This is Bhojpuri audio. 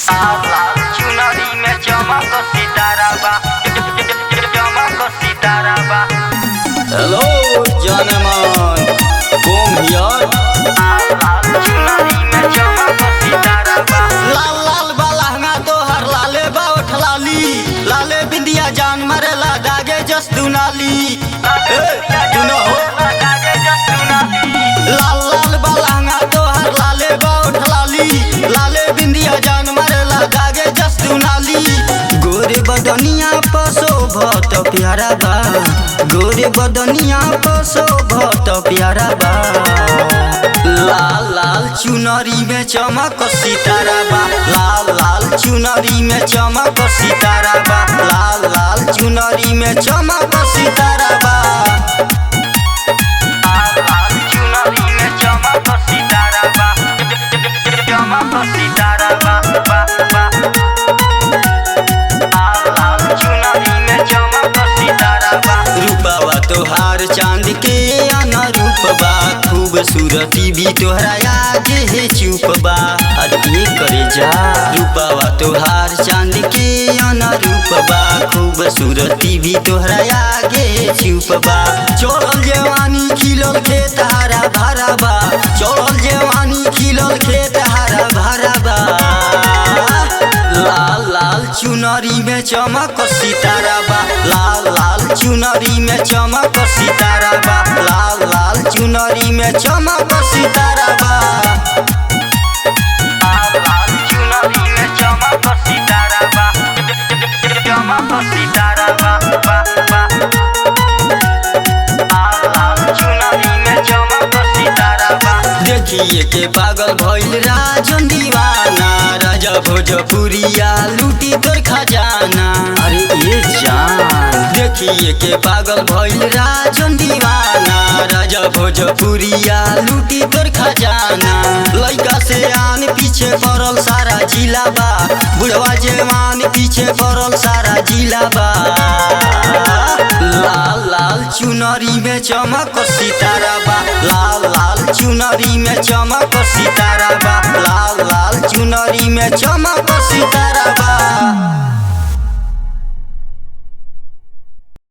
लाल चुनरी में चमक सितारा बा, चमक सितारा बा। हेलो जनमान कौन हियर? लाल चुनरी में चमक सितारा बा। लाल लाल बालहंगा तोहर लाले बा उठलाली, लाले बिंदिया जान मरेला दागे जस दुनाली। दुनो हो लाल लाल बालहंगा तोहर लाले बा उठलाली, लाले बिंदिया जान मरेला दागे जस दुनाली। गोरे बदनिया पर शोभत प्यारा बा, गोरे बदनिया पर शोभत प्यारा बा। लाल लाल चुनरी में चमक सितारा बा, लाल लाल चुनरी में चमक सितारा बा, लाल लाल चुनरी में चमक सितारा बा। लाल चुनरी में चमक सितारा बा, चमक सितारा बा, बा। लाल चुनरी में चमक सितारा बा। रूपवा तोहार चांद के अनुरूप बा, खूबसूरती भी तोहरा आगे है चुप बा। अरे ये करे जा रूपवा तोहार चांद के अनुरूप बा, खूबसूरती भी तोहरा आगे है चुप बा। चढ़ल जवानी खिलल खेत हरा भरा बा, चढ़ल जवानी खिलल खेत हरा भरा बा। लाल लाल चुनरी में चमक सितारा बा, लाल लाल चुनरी में चमक सितारा बा, लाल लाल चुनरी में चमक सितारा बा। लाल चुनरी में चमक सितारा बा, चमक सितारा बा, बा। लाल चुनरी में चमक सितारा बा। देखिए के पागल भइल राजन दीवाना, राजा भोजपुरिया लूटी तोर खजाना। अरे ये जान देखिए के पागल भइल राजन दीवाना, राजा भोजपुरिया लूटी तोर खजाना। लइका से आन पीछे पड़ल सारा जिला बा, बुढ़वा जवान पीछे पड़ल सारा जिला बा। लाल लाल चुनरी में चमक सितारा बा, लाल लाल चुनरी में चमक सितारा बा, लाल लाल चुनरी में चमक सितारा बा।